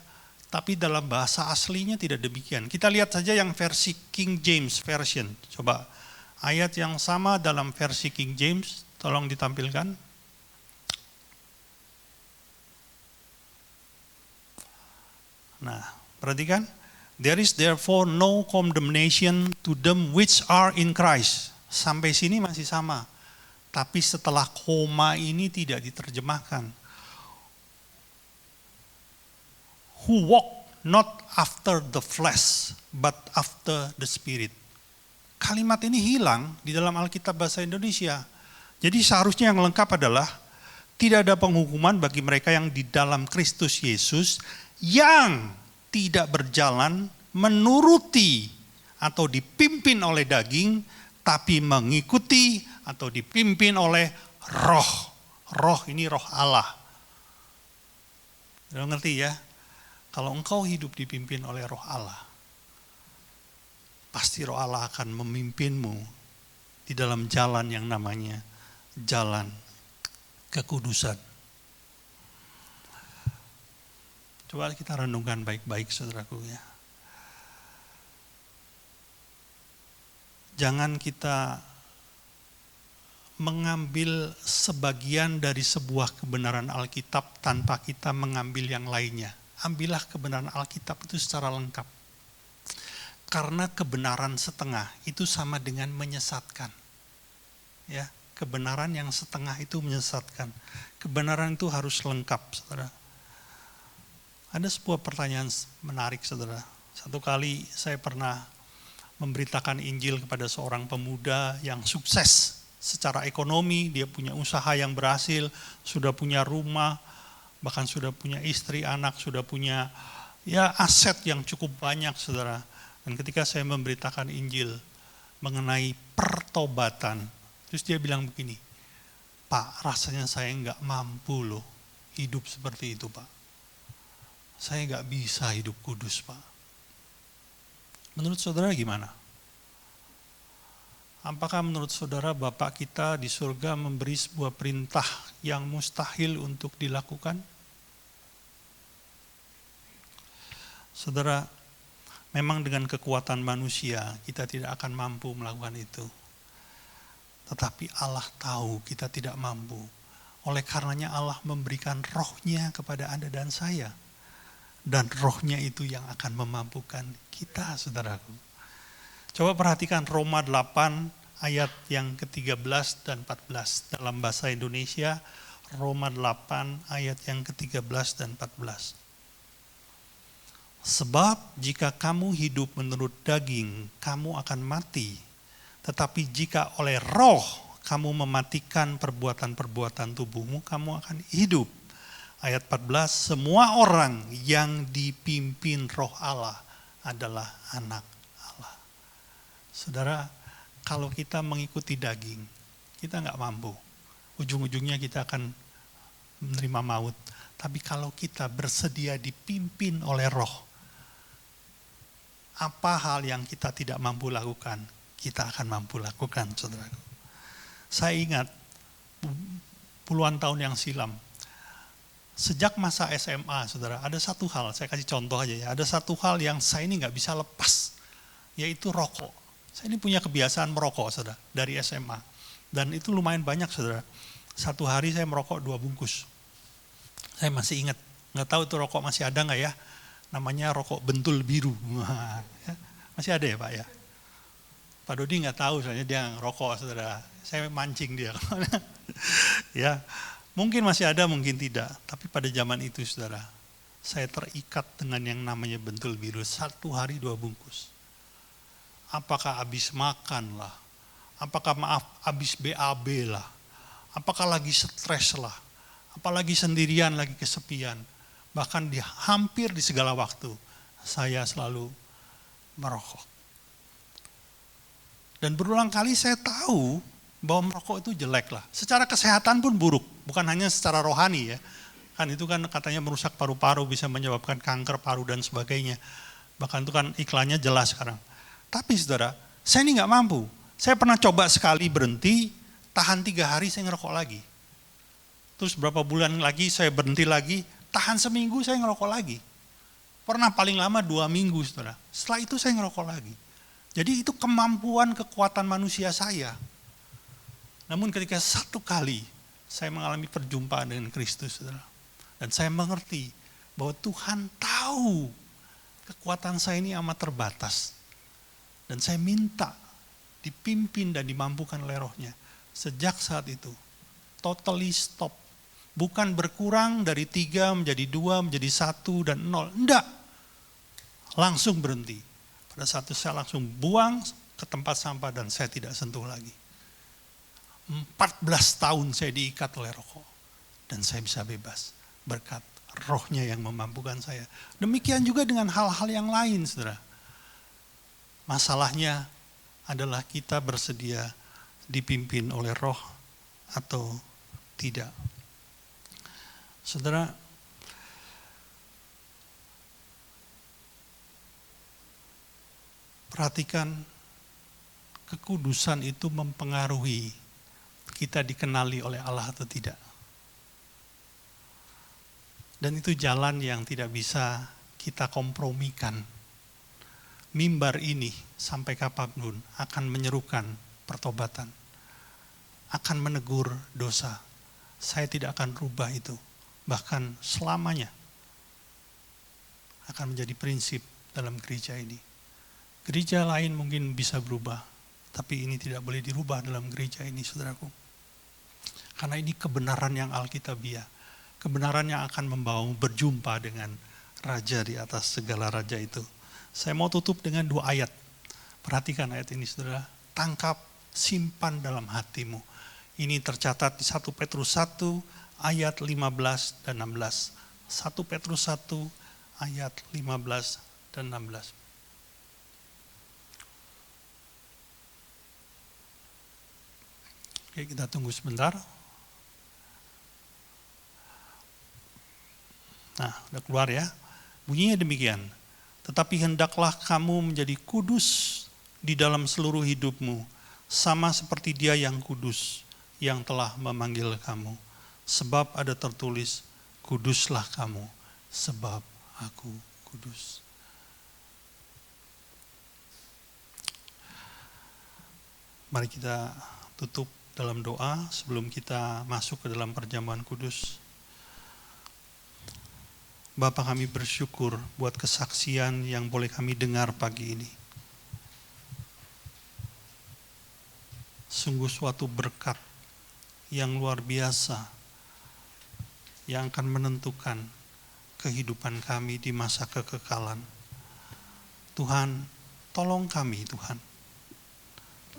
tapi dalam bahasa aslinya tidak demikian. Kita lihat saja yang versi King James Version. Coba ayat yang sama dalam versi King James, tolong ditampilkan. Nah, perhatikan, There is therefore no condemnation to them which are in Christ. Sampai sini masih sama. Tapi setelah koma ini tidak diterjemahkan. Who walk not after the flesh, but after the spirit. Kalimat ini hilang di dalam Alkitab bahasa Indonesia. Jadi seharusnya yang lengkap adalah tidak ada penghukuman bagi mereka yang di dalam Kristus Yesus yang tidak berjalan menuruti atau dipimpin oleh daging, tapi mengikuti atau dipimpin oleh roh. Roh ini roh Allah. Sudah ngerti ya? Kalau engkau hidup dipimpin oleh roh Allah, pasti roh Allah akan memimpinmu di dalam jalan yang namanya jalan kekudusan. Coba kita renungkan baik-baik saudaraku ya. Jangan kita mengambil sebagian dari sebuah kebenaran Alkitab tanpa kita mengambil yang lainnya. Ambillah kebenaran Alkitab itu secara lengkap. Karena kebenaran setengah itu sama dengan menyesatkan. Ya, kebenaran yang setengah itu menyesatkan. Kebenaran itu harus lengkap, saudara. Ada sebuah pertanyaan menarik, saudara. Satu kali saya pernah memberitakan Injil kepada seorang pemuda yang sukses secara ekonomi, dia punya usaha yang berhasil, sudah punya rumah, bahkan sudah punya istri, anak, sudah punya ya aset yang cukup banyak, saudara. Dan ketika saya memberitakan Injil mengenai pertobatan, terus dia bilang begini, Pak, rasanya saya nggak mampu loh hidup seperti itu, Pak. Saya nggak bisa hidup kudus, Pak. Menurut saudara gimana? Apakah menurut saudara Bapak kita di surga memberi sebuah perintah yang mustahil untuk dilakukan? Saudara, memang dengan kekuatan manusia kita tidak akan mampu melakukan itu. Tetapi Allah tahu kita tidak mampu. Oleh karenanya Allah memberikan rohnya kepada Anda dan saya. Dan rohnya itu yang akan memampukan kita, saudaraku. Coba perhatikan Roma 8 ayat yang ke-13 dan 14. Dalam bahasa Indonesia, Roma 8 ayat yang ke-13 dan 14. Sebab jika kamu hidup menurut daging, kamu akan mati. Tetapi jika oleh roh kamu mematikan perbuatan-perbuatan tubuhmu, kamu akan hidup. Ayat 14, semua orang yang dipimpin roh Allah adalah anak Allah. Saudara, kalau kita mengikuti daging, kita nggak mampu. Ujung-ujungnya kita akan menerima maut. Tapi kalau kita bersedia dipimpin oleh roh, apa hal yang kita tidak mampu lakukan, kita akan mampu lakukan, saudara. Saya ingat puluhan tahun yang silam, sejak masa SMA, saudara, ada satu hal, saya kasih contoh aja ya, ada satu hal yang saya ini nggak bisa lepas, yaitu rokok. Saya ini punya kebiasaan merokok, saudara, dari SMA. Dan itu lumayan banyak, saudara. Satu hari saya merokok 2 bungkus. Saya masih ingat, nggak tahu itu rokok masih ada nggak ya, namanya rokok bentul biru. Masih ada ya Pak ya? Pak Dodi nggak tahu, soalnya dia ngerokok, saudara. Saya mancing dia. Ya, mungkin masih ada, mungkin tidak. Tapi pada zaman itu, saudara, saya terikat dengan yang namanya bentul biru. 1 hari 2 bungkus. Apakah habis makan lah, apakah habis BAB lah, apakah lagi stres lah, apalagi sendirian, lagi kesepian. Bahkan hampir di segala waktu, saya selalu merokok. Dan berulang kali saya tahu bahwa merokok itu jelek lah. Secara kesehatan pun buruk, bukan hanya secara rohani ya. Kan itu kan katanya merusak paru-paru, bisa menyebabkan kanker paru dan sebagainya. Bahkan itu kan iklannya jelas sekarang. Tapi saudara, saya ini nggak mampu. Saya pernah coba sekali berhenti, tahan 3 hari saya ngerokok lagi. Terus berapa bulan lagi saya berhenti lagi, tahan seminggu saya ngerokok lagi. Pernah paling lama 2 minggu, saudara. Setelah itu saya ngerokok lagi. Jadi itu kemampuan kekuatan manusia saya. Namun ketika satu kali saya mengalami perjumpaan dengan Kristus, saudara. Dan saya mengerti bahwa Tuhan tahu kekuatan saya ini amat terbatas. Dan saya minta dipimpin dan dimampukan oleh Roh-Nya. Sejak saat itu, totally stop. Bukan berkurang dari 3 menjadi 2, menjadi 1 dan 0. Enggak. Langsung berhenti. Pada saat itu saya langsung buang ke tempat sampah dan saya tidak sentuh lagi. 14 tahun saya diikat oleh rokok. Dan saya bisa bebas. Berkat Roh-Nya yang memampukan saya. Demikian juga dengan hal-hal yang lain, saudara. Masalahnya adalah kita bersedia dipimpin oleh Roh atau tidak. Saudara, perhatikan, kekudusan itu mempengaruhi kita dikenali oleh Allah atau tidak. Dan itu jalan yang tidak bisa kita kompromikan. Mimbar ini sampai kapanpun akan menyerukan pertobatan. Akan menegur dosa. Saya tidak akan rubah itu. Bahkan selamanya akan menjadi prinsip dalam gereja ini. Gereja lain mungkin bisa berubah, tapi ini tidak boleh dirubah dalam gereja ini, saudaraku. Karena ini kebenaran yang alkitabiah. Kebenaran yang akan membawamu berjumpa dengan Raja di atas segala raja itu. Saya mau tutup dengan 2 ayat. Perhatikan ayat ini, saudara. Tangkap, simpan dalam hatimu. Ini tercatat di 1 Petrus 1 ayat 15 dan 16. 1 Petrus 1 ayat 15 dan 16. Oke, kita tunggu sebentar. Nah, udah keluar ya. Bunyinya demikian. Tetapi hendaklah kamu menjadi kudus di dalam seluruh hidupmu, sama seperti Dia yang kudus, yang telah memanggil kamu. Sebab ada tertulis, kuduslah kamu, sebab aku kudus. Mari kita tutup dalam doa sebelum kita masuk ke dalam perjamuan kudus. Bapa, kami bersyukur buat kesaksian yang boleh kami dengar pagi ini. Sungguh suatu berkat yang luar biasa yang akan menentukan kehidupan kami di masa kekekalan. Tuhan, tolong kami Tuhan.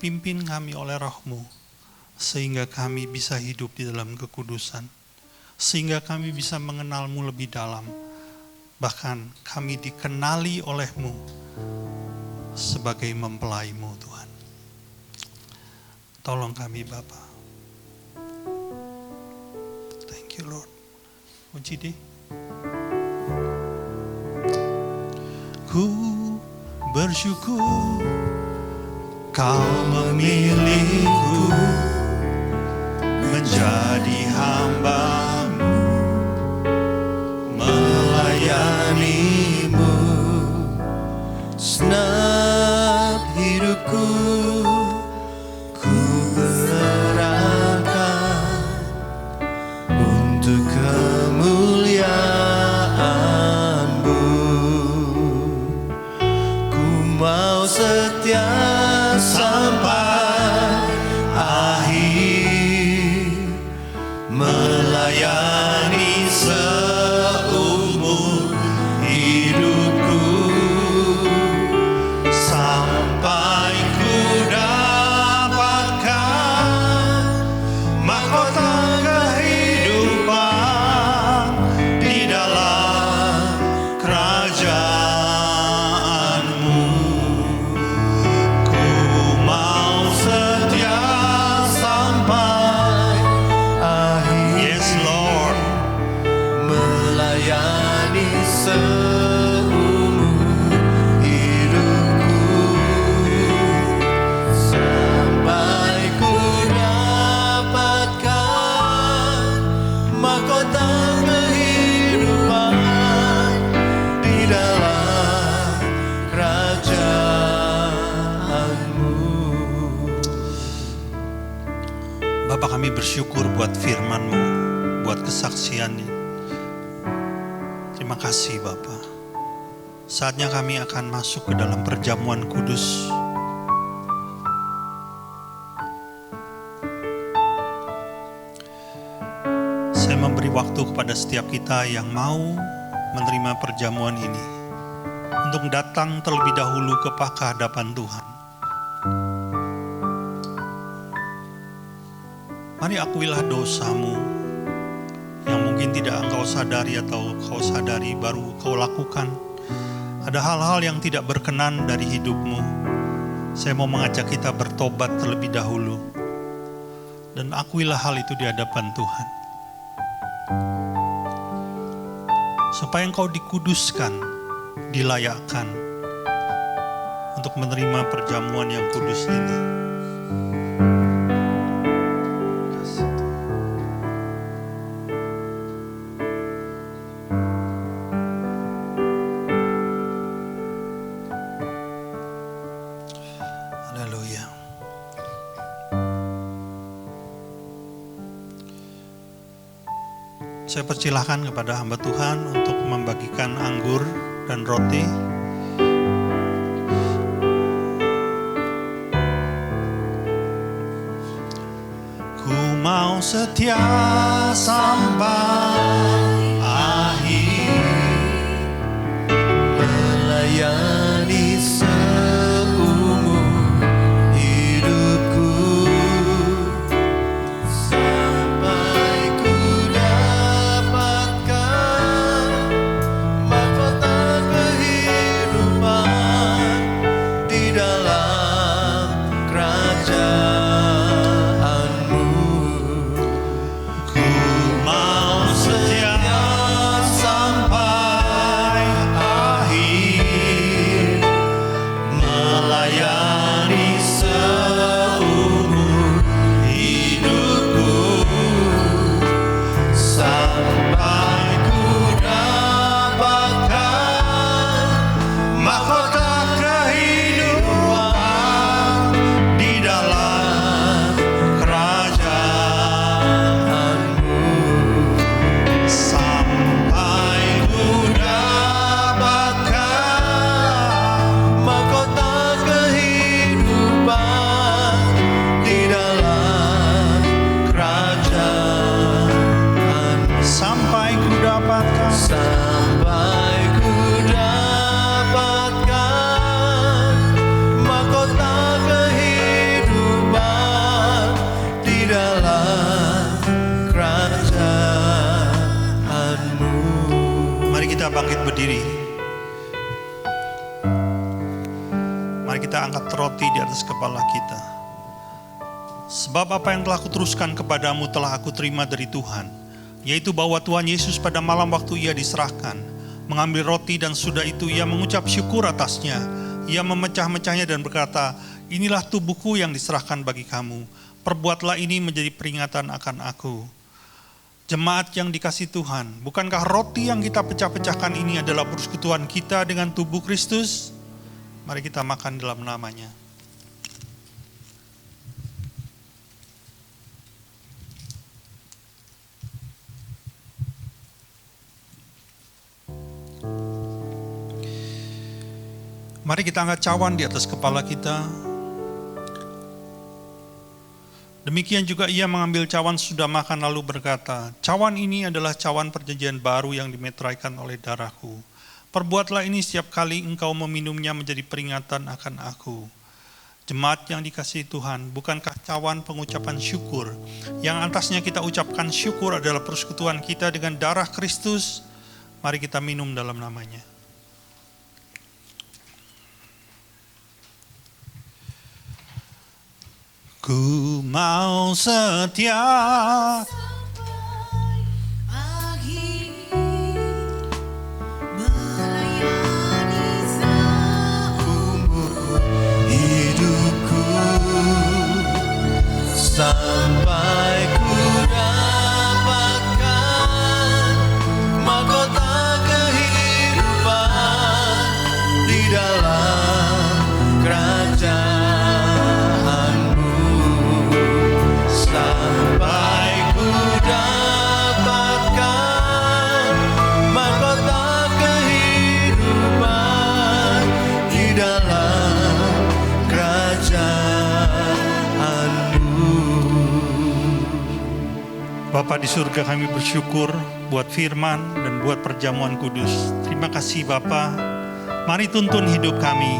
Pimpin kami oleh Roh-Mu sehingga kami bisa hidup di dalam kekudusan. Sehingga kami bisa mengenal-Mu lebih dalam. Bahkan kami dikenali oleh-Mu sebagai mempelai-Mu Tuhan. Tolong kami Bapa. Thank you Lord. Kunci deh. Ku bersyukur Kau memilihku menjadi hamba-Mu, melayani-Mu. Segenap hidupku ku serahkan untuk kemuliaan-Mu. Ku mau setia sampai akhir, melayani seumur hidupku, sampai ku dapatkan mahkota kehidupan di dalam kerajaan-Mu. Ku mau setia sampai akhir. Yes Lord. Melayani seumur hidupku, sampai ku dapatkan mahkota kehidupan di dalam kerajaan-Mu. Bapa, kami bersyukur buat firman-Mu, buat kesaksiannya. Terima kasih Bapa. Saatnya kami akan masuk ke dalam perjamuan kudus. Saya memberi waktu kepada setiap kita yang mau menerima perjamuan ini untuk datang terlebih dahulu ke hadapan Tuhan. Mari akuilah dosamu yang mungkin tidak engkau sadari atau kau sadari baru kau lakukan. Ada hal-hal yang tidak berkenan dari hidupmu. Saya mau mengajak kita bertobat terlebih dahulu. Dan akuilah hal itu di hadapan Tuhan. Supaya engkau dikuduskan, dilayakkan untuk menerima perjamuan yang kudus ini. Saya persilahkan kepada hamba Tuhan untuk membagikan anggur dan roti. Ku mau setia sampai akhir, melayani seumur hidupku, sampai ku dapatkan mahkota kehidupan di dalam kerajaanmu. Ku mau setia sampai akhir, melayani seumur hidupku, sampai ku dapatkan mahkota kehidupan di dalam kerajaanmu. Sampai ku dapatkan mahkota kehidupan di dalam kerajaan. Sampai ku dapatkan, sampai ku dapatkan mahkota kehidupan di dalam kerajaanmu. Mari kita bangkit berdiri. Mari kita angkat roti di atas kepala kita. Sebab apa yang telah kuteruskan kepadamu telah aku terima dari Tuhan, yaitu bahwa Tuhan Yesus pada malam waktu ia diserahkan, mengambil roti dan sudah itu ia mengucap syukur atasnya. Ia memecah-mecahnya dan berkata, inilah tubuhku yang diserahkan bagi kamu. Perbuatlah ini menjadi peringatan akan aku. Jemaat yang dikasihi Tuhan, bukankah roti yang kita pecah-pecahkan ini adalah persekutuan kita dengan tubuh Kristus? Mari kita makan dalam namanya. Mari kita angkat cawan di atas kepala kita. Demikian juga ia mengambil cawan sudah makan lalu berkata, cawan ini adalah cawan perjanjian baru yang dimeteraikan oleh darahku. Perbuatlah ini setiap kali engkau meminumnya menjadi peringatan akan aku. Jemaat yang dikasihi Tuhan, bukankah cawan pengucapan syukur yang atasnya kita ucapkan syukur adalah persekutuan kita dengan darah Kristus? Mari kita minum dalam namanya. Ku mau setia sampai akhir, melayani seumur hidupku, sampai ku dapatkan mahkota kehidupan di dalam kerajaan. Sampai ku Bapa di surga, kami bersyukur buat firman dan buat perjamuan kudus. Terima kasih Bapa. Mari tuntun hidup kami,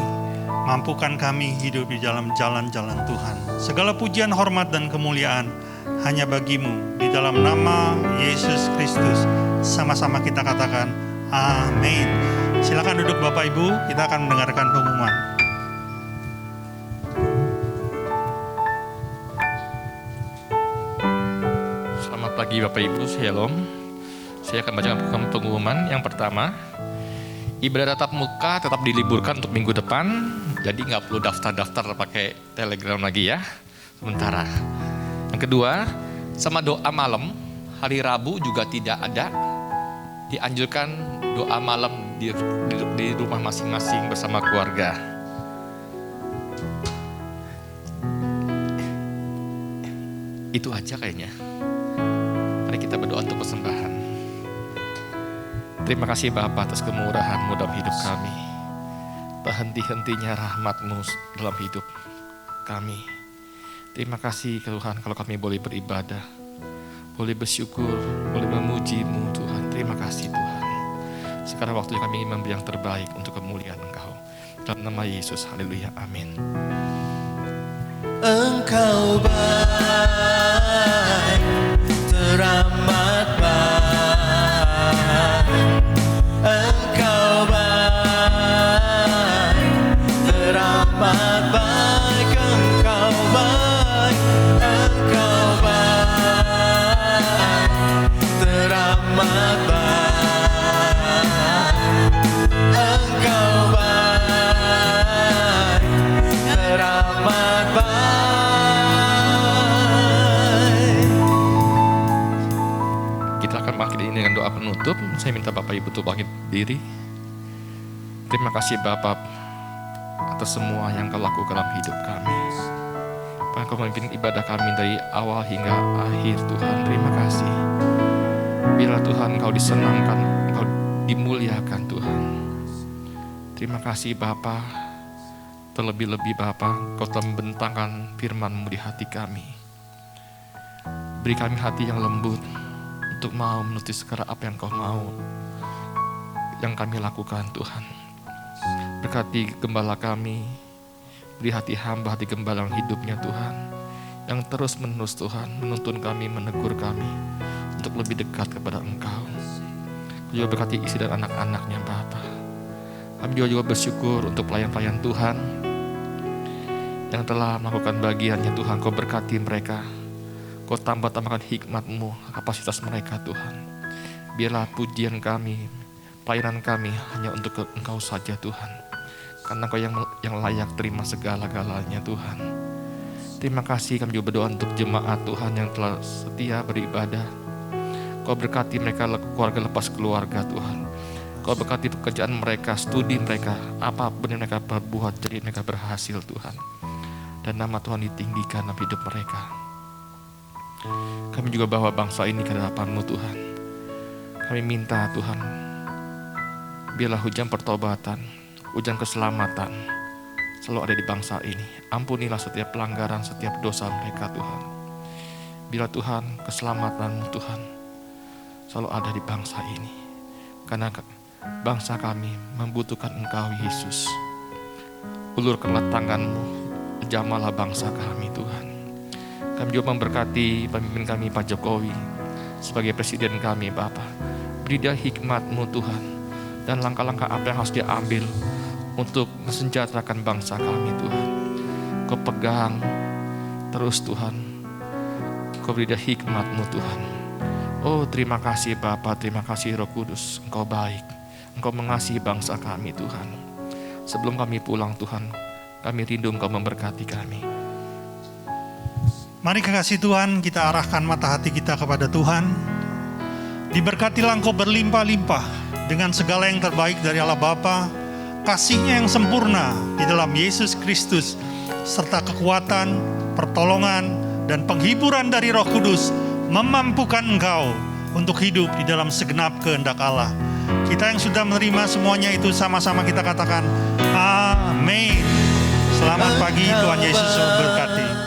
mampukan kami hidup di dalam jalan-jalan Tuhan. Segala pujian, hormat, dan kemuliaan hanya bagimu. Di dalam nama Yesus Kristus, sama-sama kita katakan amin. Silakan duduk Bapak Ibu, kita akan mendengarkan pengumuman. Selamat pagi Bapak Ibu, Shalom. Saya akan bacakan pengumuman. Yang pertama, ibadah tatap muka tetap diliburkan untuk minggu depan. Jadi nggak perlu daftar-daftar pakai Telegram lagi ya, sementara. Yang kedua, sama doa malam, hari Rabu juga tidak ada. Dianjurkan doa malam di rumah masing-masing bersama keluarga. Itu aja kayaknya. Mari kita berdoa untuk persembahan. Terima kasih Bapa atas kemurahan-Mu dalam hidup kami. Tak henti-hentinya rahmat-Mu dalam hidup kami. Terima kasih Tuhan kalau kami boleh beribadah, boleh bersyukur, boleh memuji-Mu Tuhan. Terima kasih Tuhan. Sekarang waktunya kami ingin memberi yang terbaik untuk kemuliaan Engkau. Dalam nama Yesus, haleluya, amin. Engkau baik, teramat baik. Engkau baik, teramat baik. Engkau baik, engkau baik, teramat baik. Engkau baik, teramat baik. Kita akan mengakhiri ini dengan doa penutup. Saya minta Bapak Ibu untuk bangkit diri. Terima kasih Bapak atas semua yang Kau lakukan dalam hidup kami. Kau memimpin ibadah kami dari awal hingga akhir Tuhan. Terima kasih. Bila Tuhan Kau disenangkan, Kau dimuliakan Tuhan. Terima kasih Bapa. Terlebih-lebih Bapa, Kau telah membentangkan firman-Mu di hati kami. Beri kami hati yang lembut untuk mau menuruti segala apa yang Kau mau, yang kami lakukan Tuhan. Berkati gembala kami, beri hati hamba, hati gembala yang hidupnya Tuhan, yang terus menerus Tuhan menuntun kami, menegur kami untuk lebih dekat kepada Engkau. Kau juga berkati istri dan anak-anaknya Bapa. Kami juga bersyukur untuk pelayan-pelayan Tuhan yang telah melakukan bagiannya Tuhan. Kau berkati mereka, Kau tambah-tambahkan hikmat-Mu, kapasitas mereka Tuhan. Biarlah pujian kami, pelayanan kami hanya untuk Engkau saja Tuhan. Karena Kau yang layak terima segala-galanya Tuhan. Terima kasih, kami juga berdoa untuk jemaat Tuhan yang telah setia beribadah. Kau berkati mereka keluarga lepas keluarga Tuhan. Kau berkati pekerjaan mereka, studi mereka, apapun yang mereka berbuat, jadi mereka berhasil Tuhan. Dan nama Tuhan ditinggikan dalam hidup mereka. Kami juga bawa bangsa ini ke hadapan-Mu Tuhan. Kami minta Tuhan, biarlah hujan pertobatan, hujan keselamatan selalu ada di bangsa ini. Ampunilah setiap pelanggaran, setiap dosa mereka Tuhan. Bila Tuhan, keselamatan-Mu Tuhan selalu ada di bangsa ini. Karena bangsa kami membutuhkan Engkau Yesus. Ulurkanlah tangan-Mu, jamalah bangsa kami Tuhan. Kami juga memberkati pemimpin kami Pak Jokowi sebagai presiden kami Bapa. Beri dia hikmat-Mu Tuhan, dan langkah-langkah apa yang harus dia ambil untuk mensejahterakan bangsa kami Tuhan. Kau pegang terus Tuhan. Kau beri dia hikmat-Mu Tuhan. Oh terima kasih Bapa, terima kasih Roh Kudus. Engkau baik, Engkau mengasihi bangsa kami Tuhan. Sebelum kami pulang Tuhan, kami rindu Engkau memberkati kami. Mari kekasih Tuhan, kita arahkan mata hati kita kepada Tuhan. Diberkatilah Engkau berlimpah-limpah dengan segala yang terbaik dari Allah Bapa, kasih-Nya yang sempurna di dalam Yesus Kristus, serta kekuatan, pertolongan, dan penghiburan dari Roh Kudus memampukan Engkau untuk hidup di dalam segenap kehendak Allah. Kita yang sudah menerima semuanya itu sama-sama kita katakan amin. Selamat pagi, Tuhan Yesus memberkati.